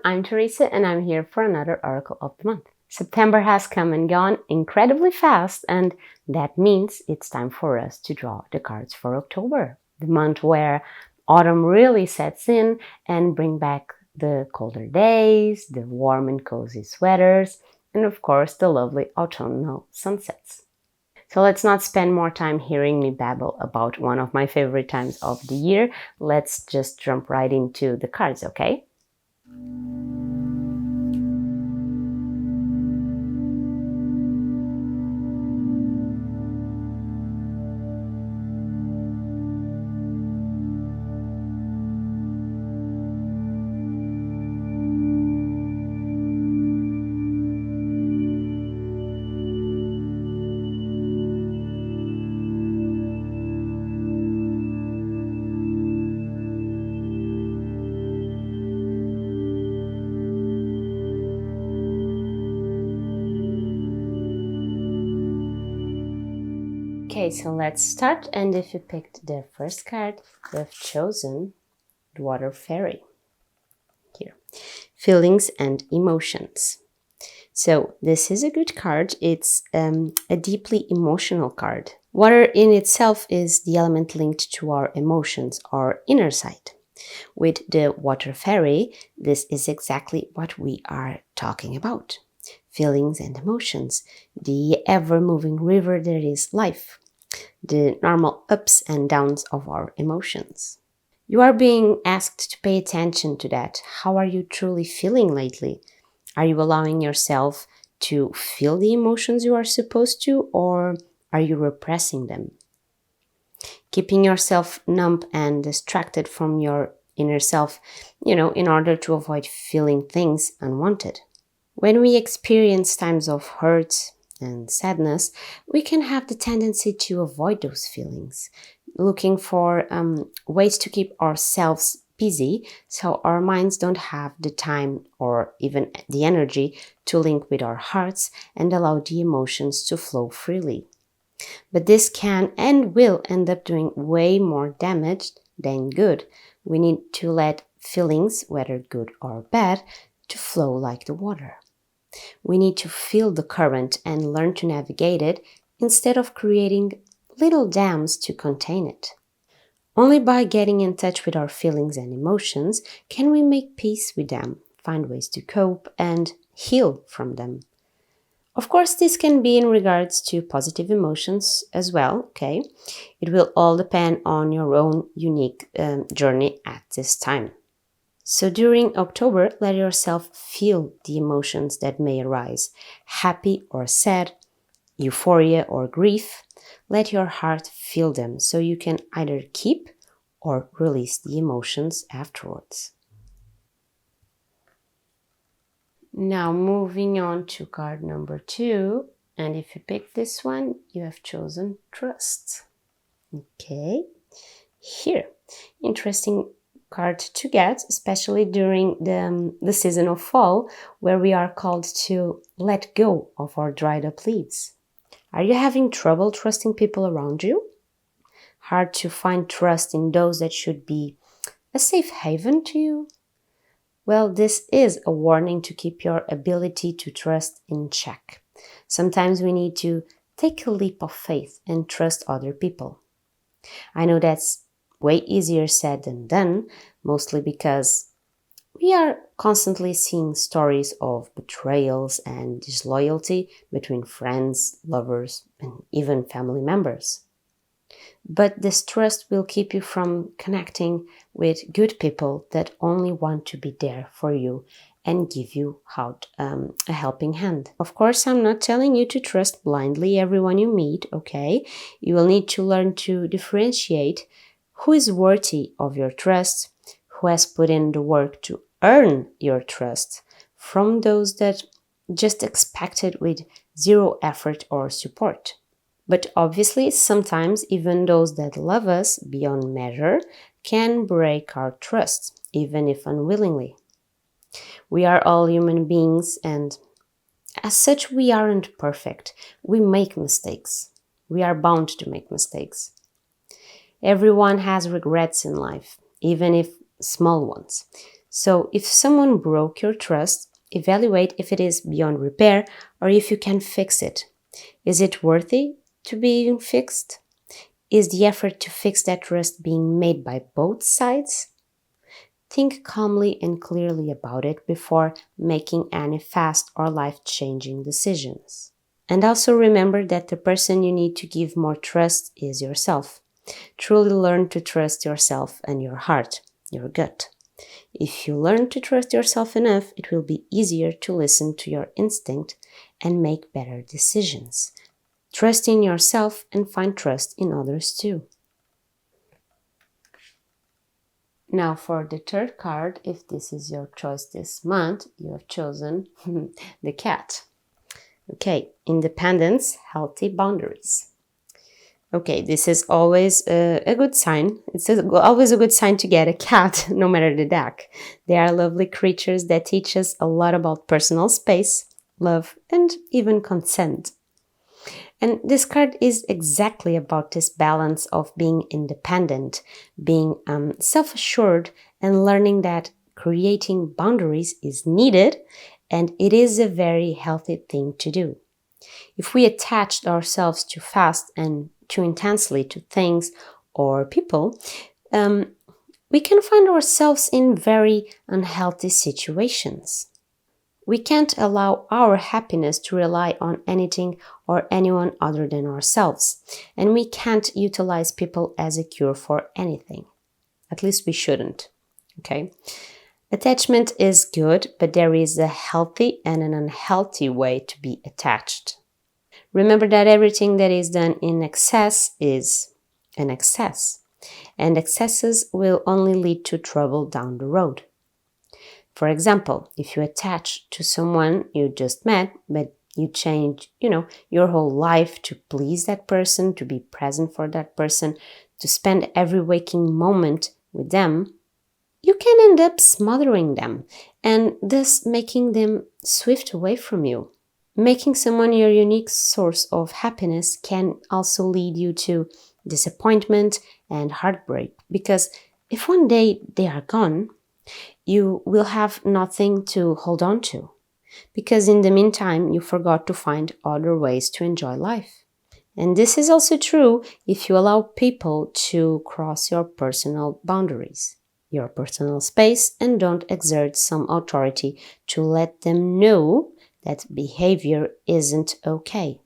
I'm Teresa and I'm here for another Oracle of the Month. September has come and gone incredibly fast, and that means it's time for us to draw the cards for October, the month where autumn really sets in and bring back the colder days, the warm and cozy sweaters, and of course the lovely autumnal sunsets. So let's not spend more time hearing me babble about one of my favorite times of the year. Let's just jump right into the cards, okay? Okay, so let's start, and if you picked the first card, you have chosen the Water Fairy. Here, feelings and emotions. So this is a good card. It's a deeply emotional card. Water in itself is the element linked to our emotions, our inner side. With the Water Fairy, this is exactly what we are talking about. Feelings and emotions, the ever-moving river that is life, the normal ups and downs of our emotions. You are being asked to pay attention to that. How are you truly feeling lately? Are you allowing yourself to feel the emotions you are supposed to, or are you repressing them? Keeping yourself numb and distracted from your inner self, in order to avoid feeling things unwanted. When we experience times of hurt and sadness, we can have the tendency to avoid those feelings, looking for ways to keep ourselves busy so our minds don't have the time or even the energy to link with our hearts and allow the emotions to flow freely. But this can and will end up doing way more damage than good. We need to let feelings, whether good or bad, to flow like the water. We need to feel the current and learn to navigate it instead of creating little dams to contain it. Only by getting in touch with our feelings and emotions can we make peace with them, find ways to cope, and heal from them. Of course, this can be in regards to positive emotions as well, okay? It will all depend on your own unique journey at this time. So during October, let yourself feel the emotions that may arise, happy or sad, euphoria or grief. Let your heart feel them so you can either keep or release the emotions afterwards. Now moving on to card number 2, and if you pick this one, you have chosen trust. Okay, here, interesting card to get, especially during the season of fall, where we are called to let go of our dried up leaves. Are you having trouble trusting people around you? Hard to find trust in those that should be a safe haven to you? Well, this is a warning to keep your ability to trust in check. Sometimes we need to take a leap of faith and trust other people. I know that's way easier said than done, mostly because we are constantly seeing stories of betrayals and disloyalty between friends, lovers, and even family members. But this trust will keep you from connecting with good people that only want to be there for you and give you a helping hand. Of course, I'm not telling you to trust blindly everyone you meet, okay? You will need to learn to differentiate who is worthy of your trust, who has put in the work to earn your trust, from those that just expect it with zero effort or support. But obviously, sometimes even those that love us beyond measure can break our trust, even if unwillingly. We are all human beings, and as such, we aren't perfect. We make mistakes. We are bound to make mistakes. Everyone has regrets in life, even if small ones. So if someone broke your trust, evaluate if it is beyond repair or if you can fix it. Is it worthy to be fixed? Is the effort to fix that trust being made by both sides? Think calmly and clearly about it before making any fast or life-changing decisions. And also remember that the person you need to give more trust is yourself. Truly learn to trust yourself and your heart, your gut. If you learn to trust yourself enough, it will be easier to listen to your instinct and make better decisions. Trust in yourself and find trust in others too. Now for the third card, if this is your choice this month, you have chosen the cat. Okay, independence, healthy boundaries. Okay, this is always a good sign. It's always a good sign to get a cat, no matter the deck. They are lovely creatures that teach us a lot about personal space, love, and even consent. And this card is exactly about this balance of being independent, being self-assured, and learning that creating boundaries is needed, and it is a very healthy thing to do. If we attach ourselves too fast and too intensely to things or people, we can find ourselves in very unhealthy situations. We can't allow our happiness to rely on anything or anyone other than ourselves, and we can't utilize people as a cure for anything. At least we shouldn't, okay? Attachment is good, but there is a healthy and an unhealthy way to be attached. Remember that everything that is done in excess is an excess, and excesses will only lead to trouble down the road. For example, if you attach to someone you just met, but you change, your whole life to please that person, to be present for that person, to spend every waking moment with them, you can end up smothering them and thus making them swift away from you. Making someone your unique source of happiness can also lead you to disappointment and heartbreak, because if one day they are gone, you will have nothing to hold on to, because in the meantime you forgot to find other ways to enjoy life. And this is also true if you allow people to cross your personal boundaries, your personal space, and don't exert some authority to let them know that behavior isn't okay.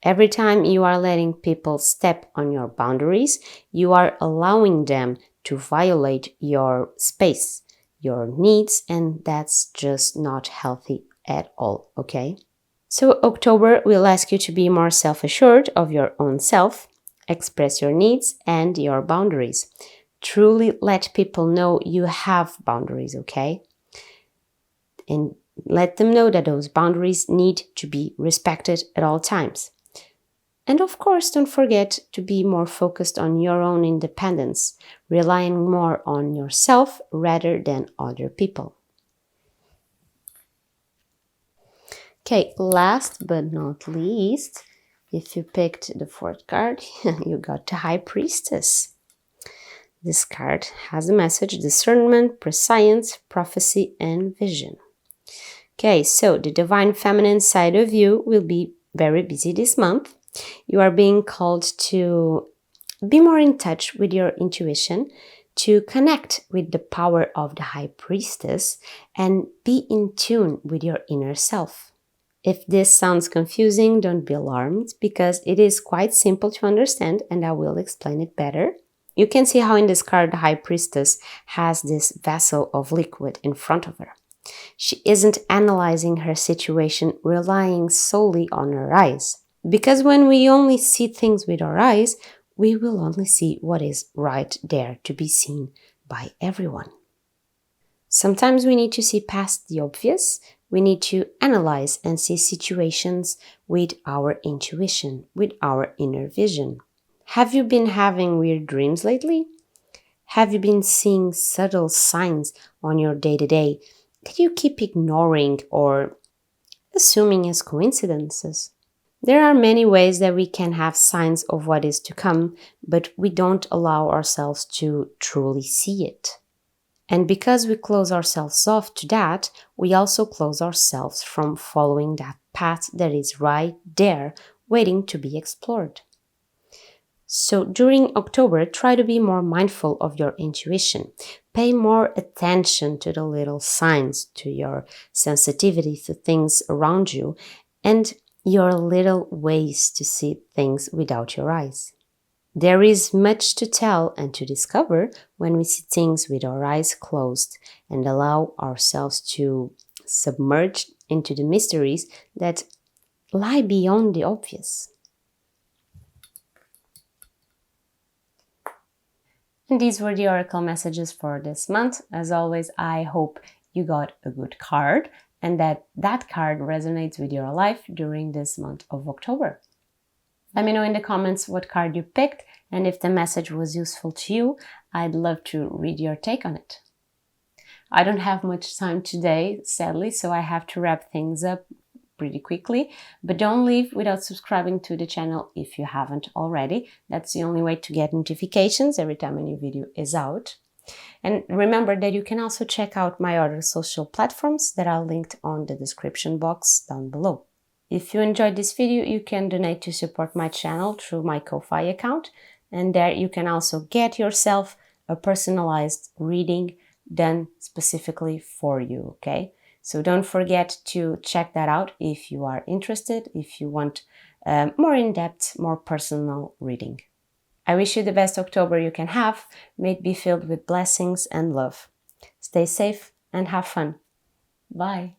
Every time you are letting people step on your boundaries, you are allowing them to violate your space, your needs, and that's just not healthy at all, okay? So October will ask you to be more self-assured of your own self, express your needs and your boundaries. Truly let people know you have boundaries, okay? And let them know that those boundaries need to be respected at all times. And of course, don't forget to be more focused on your own independence, relying more on yourself rather than other people. Okay, last but not least, if you picked the fourth card, you got the High Priestess. This card has a message: discernment, prescience, prophecy, and vision. Okay, so the divine feminine side of you will be very busy this month. You are being called to be more in touch with your intuition, to connect with the power of the High Priestess, and be in tune with your inner self. If this sounds confusing, don't be alarmed, because it is quite simple to understand and I will explain it better. You can see how in this card the High Priestess has this vessel of liquid in front of her. She isn't analyzing her situation, relying solely on her eyes. Because when we only see things with our eyes, we will only see what is right there to be seen by everyone. Sometimes we need to see past the obvious. We need to analyze and see situations with our intuition, with our inner vision. Have you been having weird dreams lately? Have you been seeing subtle signs on your day-to-day that you keep ignoring or assuming as coincidences? There are many ways that we can have signs of what is to come, but we don't allow ourselves to truly see it. And because we close ourselves off to that, we also close ourselves from following that path that is right there, waiting to be explored. So during October, try to be more mindful of your intuition. Pay more attention to the little signs, to your sensitivity to things around you, and your little ways to see things without your eyes. There is much to tell and to discover when we see things with our eyes closed and allow ourselves to submerge into the mysteries that lie beyond the obvious. And these were the oracle messages for this month. As always, I hope you got a good card and that card resonates with your life during this month of October. Let me know in the comments what card you picked, and if the message was useful to you, I'd love to read your take on it. I don't have much time today, sadly, so I have to wrap things up pretty quickly, but don't leave without subscribing to the channel if you haven't already. That's the only way to get notifications every time a new video is out. And remember that you can also check out my other social platforms that are linked on the description box down below. If you enjoyed this video, you can donate to support my channel through my Ko-Fi account, and there you can also get yourself a personalized reading done specifically for you, okay? So don't forget to check that out if you are interested, if you want more in-depth, more personal reading. I wish you the best October you can have. May it be filled with blessings and love. Stay safe and have fun. Bye.